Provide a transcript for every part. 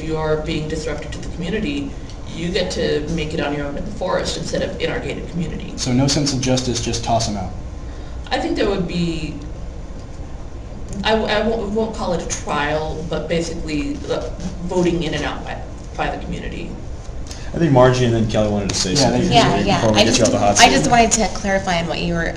you're being disruptive to the community, you get to make it on your own in the forest instead of in our gated community. So no sense of justice, just toss them out. I think there would be, I won't call it a trial, but basically voting in and out by the community. I think Margie and then Kelly wanted to say something before we get you off the hot seat. I just wanted to clarify on what you were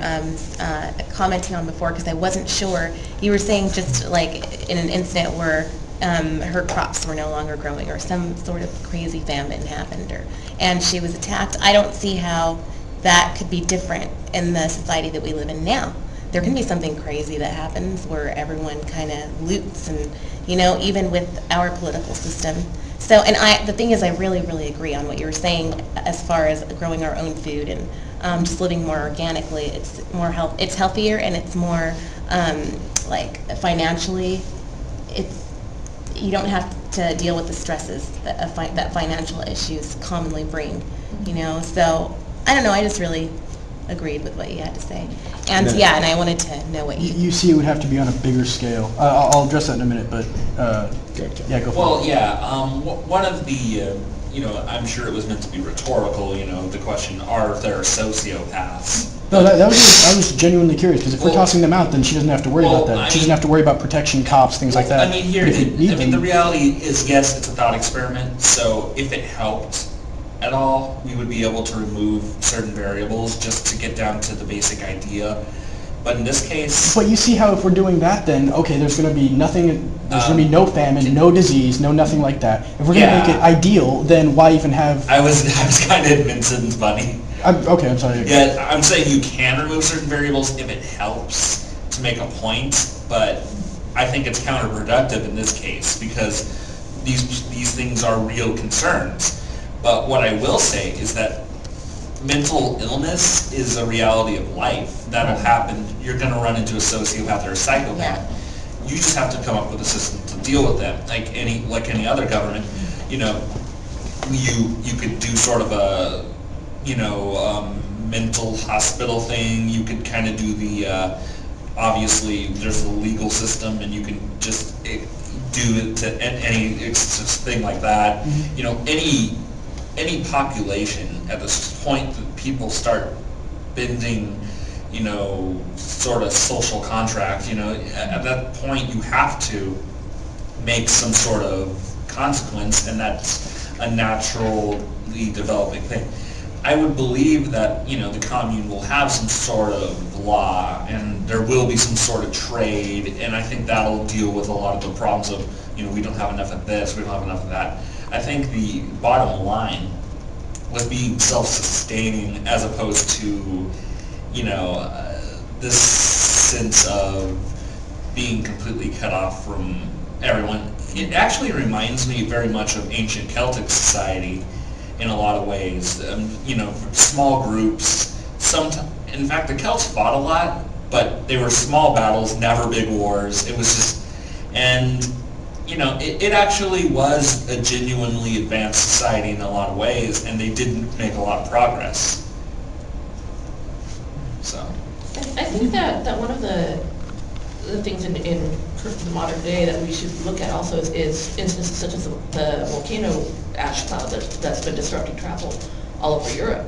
commenting on before, because I wasn't sure. You were saying just like in an incident where her crops were no longer growing, or some sort of crazy famine happened, and she was attacked. I don't see how that could be different in the society that we live in now. There can be something crazy that happens where everyone kind of loots, and even with our political system. So, and the thing is, I really, really agree on what you were saying as far as growing our own food and just living more organically. It's more it's healthier, and it's more like financially. You don't have to deal with the stresses that financial issues commonly bring. So I don't know. I just really agreed with what you had to say, and and I wanted to know what you see. It would have to be on a bigger scale. I'll address that in a minute, but yeah, go for it. Well, yeah, one of the I'm sure it was meant to be rhetorical. The question: are there sociopaths? No, I was genuinely curious, because if we're tossing them out, then she doesn't have to worry about that. She doesn't have to worry about protection, cops, things like that. The reality is, yes, it's a thought experiment. So if it helped at all, we would be able to remove certain variables just to get down to the basic idea. But in this case... But you see how if we're doing that, then, okay, there's going to be nothing, there's going to be no famine, no disease, no nothing like that. If we're going to make it ideal, then why even have... I was kind of in Vincent's bunny. Okay, I'm sorry. Yeah, I'm saying you can remove certain variables if it helps to make a point, but I think it's counterproductive in this case, because these things are real concerns. But what I will say is that mental illness is a reality of life. That'll happen. You're going to run into a sociopath or a psychopath. Yeah. You just have to come up with a system to deal with them. Like any other government, you could do sort of a mental hospital thing. You could kind of do the obviously there's the legal system, and you can just do it to any thing like that. Mm-hmm. Any population at this point that people start bending, sort of social contract, at that point you have to make some sort of consequence, and that's a naturally developing thing. I would believe that, the commune will have some sort of law, and there will be some sort of trade, and I think that'll deal with a lot of the problems of, we don't have enough of this, we don't have enough of that. I think the bottom line was being self-sustaining, as opposed to, this sense of being completely cut off from everyone. It actually reminds me very much of ancient Celtic society in a lot of ways. Small groups. In fact, the Celts fought a lot, but they were small battles, never big wars. It was just, and it actually was a genuinely advanced society in a lot of ways, and they didn't make a lot of progress. So, I think that one of the things in the modern day that we should look at also is instances such as the volcano ash cloud that's been disrupting travel all over Europe.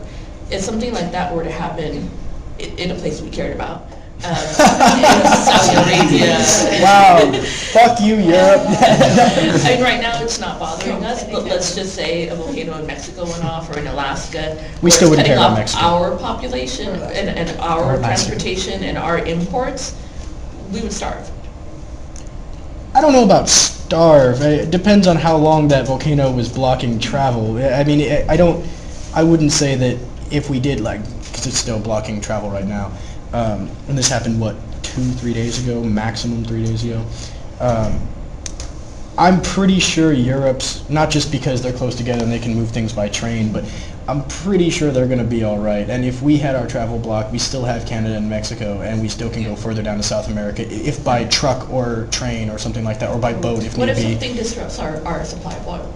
If something like that were to happen in a place we cared about, Saudi Arabia. Wow, fuck you, Europe. I mean, right now it's not bothering us, but let's just say a volcano in Mexico went off, or in Alaska. We still wouldn't care about Mexico. Our population and our transportation and our imports, we would starve. I don't know about starve. It depends on how long that volcano was blocking travel. I mean, I wouldn't say that if we did, because it's still blocking travel right now. And this happened, 2-3 days ago, maximum 3 days ago. I'm pretty sure Europe's, not just because they're close together and they can move things by train, but I'm pretty sure they're going to be all right. And if we had our travel blocked, we still have Canada and Mexico, and we still can go further down to South America, if by truck or train or something like that, or by boat if need be. What if something disrupts our supply of oil?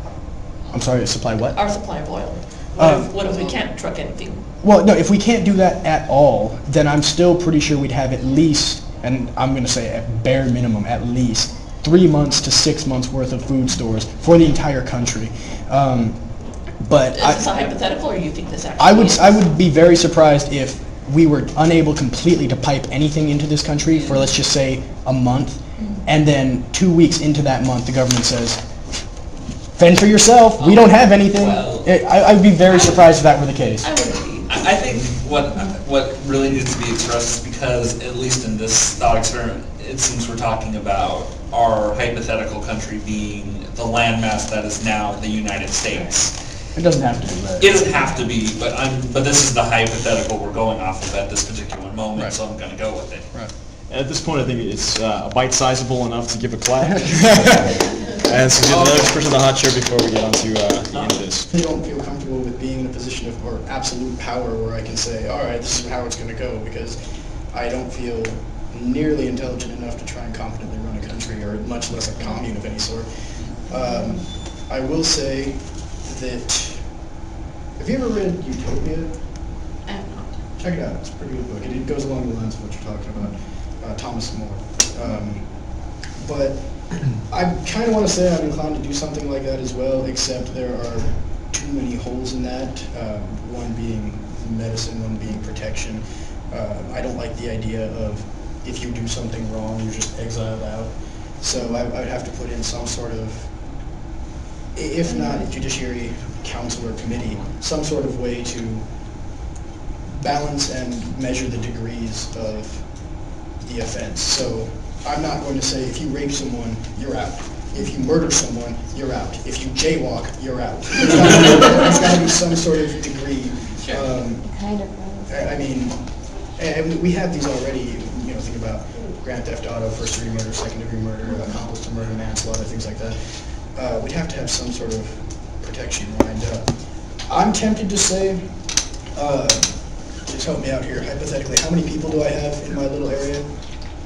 I'm sorry, supply what? Our supply of oil. What if we can't truck anything? Well, no, if we can't do that at all, then I'm still pretty sure we'd have at least, and I'm going to say at bare minimum, at least 3 months to 6 months worth of food stores for the entire country. But Is this a hypothetical, or you think this actually I would be very surprised if we were unable completely to pipe anything into this country for, let's just say, a month, and then 2 weeks into that month, the government says, fend for yourself, we don't have anything. Well, I'd be very surprised if that were the case. I wouldn't be. I think what really needs to be expressed is because, at least in this thought experiment, it seems we're talking about our hypothetical country being the landmass that is now the United States. It doesn't have to be that. It doesn't have to be, but this is the hypothetical we're going off of at this particular moment, Right. so I'm going to go with it. Right. At this point, I think it's bite-sizable enough to give a clap. And so get the next person in the hot chair before we get on to the end of this. I don't feel comfortable with being in a position of or absolute power where I can say, all right, this is how it's going to go, because I don't feel nearly intelligent enough to try and competently run a country, or much less a commune of any sort. I will say that, have you ever read Utopia? I have not. Check it out. It's a pretty good book. It goes along the lines of what you're talking about, Thomas More. But I kind of want to say I'm inclined to do something like that as well, except there are too many holes in that, one being medicine, one being protection. I don't like the idea of if you do something wrong, you're just exiled out. So I would have to put in some sort of, if not a judiciary council or committee, some sort of way to balance and measure the degrees of the offense. So I'm not going to say if you rape someone, you're out. If you murder someone, you're out. If you jaywalk, you're out. There's got to be some sort of degree. Kind of. I mean, and we have these already. You know, think about grand theft auto, first-degree murder, second-degree murder, accomplice to murder, manslaughter, things like that. We'd have to have some sort of protection lined up. I'm tempted to say, just help me out here, hypothetically, how many people do I have in my little area?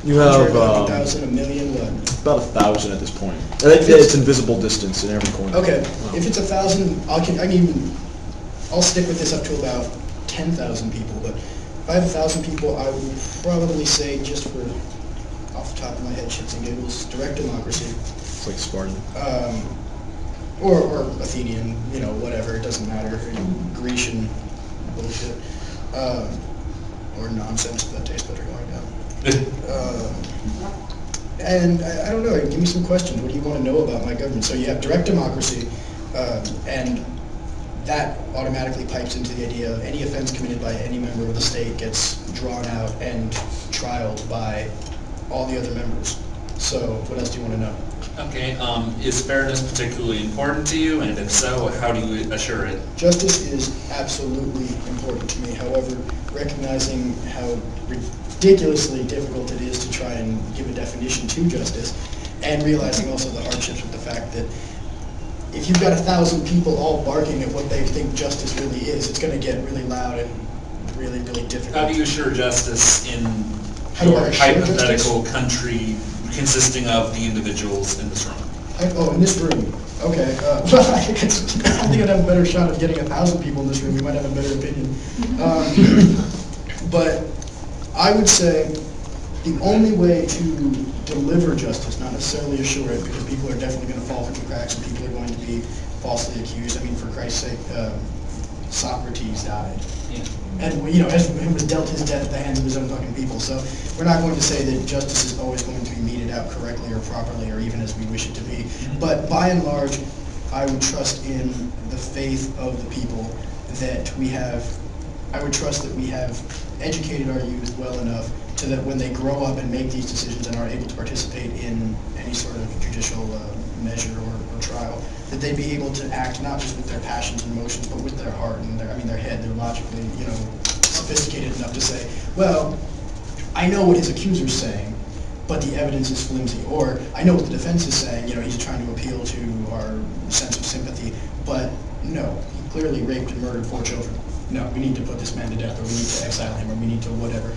You have 100,000, a million, what? about 1,000 at this point. It's invisible distance in every corner. Okay, if it's 1,000, I'll stick with this up to about 10,000 people, but if I have 1,000 people, I would probably say, just for off the top of my head, shits and giggles, direct democracy. It's like Spartan. Or Athenian, you know, whatever, it doesn't matter. Grecian bullshit. Or nonsense, that tastes better going down. And I don't know, give me some questions. What do you want to know about my government? So you have direct democracy, and that automatically pipes into the idea of any offense committed by any member of the state gets drawn out and trialed by all the other members. So what else do you want to know? Okay, is fairness particularly important to you, and if so, how do you assure it? Justice is absolutely important to me. However, recognizing how ridiculously difficult it is to try and give a definition to justice, and realizing also the hardships with the fact that if you've got 1,000 people all barking at what they think justice really is, it's going to get really loud and really, really difficult. How do you assure justice in How do I your assure hypothetical country consisting of the individuals in this room? In this room. Okay. Well, I think I'd have a better shot of getting 1,000 people in this room. We might have a better opinion. But I would say the only way to deliver justice, not necessarily assure it, because people are definitely going to fall through the cracks and people are going to be falsely accused. I mean, for Christ's sake, Socrates died. Yeah. And, you know, he was dealt his death at the hands of his own fucking people. So we're not going to say that justice is always going to be meted out correctly or properly or even as we wish it to be. But by and large, I would trust in the faith of the people that we have. I would trust that we have educated our youth well enough so that when they grow up and make these decisions and are able to participate in any sort of judicial measure or trial, that they'd be able to act not just with their passions and emotions, but with their heart and their head. They're logically, you know, sophisticated enough to say, well, I know what his accuser's saying, but the evidence is flimsy. Or I know what the defense is saying, you know, he's trying to appeal to our sense of sympathy, but no, he clearly raped and murdered 4 children. No, we need to put this man to death, or we need to exile him, or we need to whatever.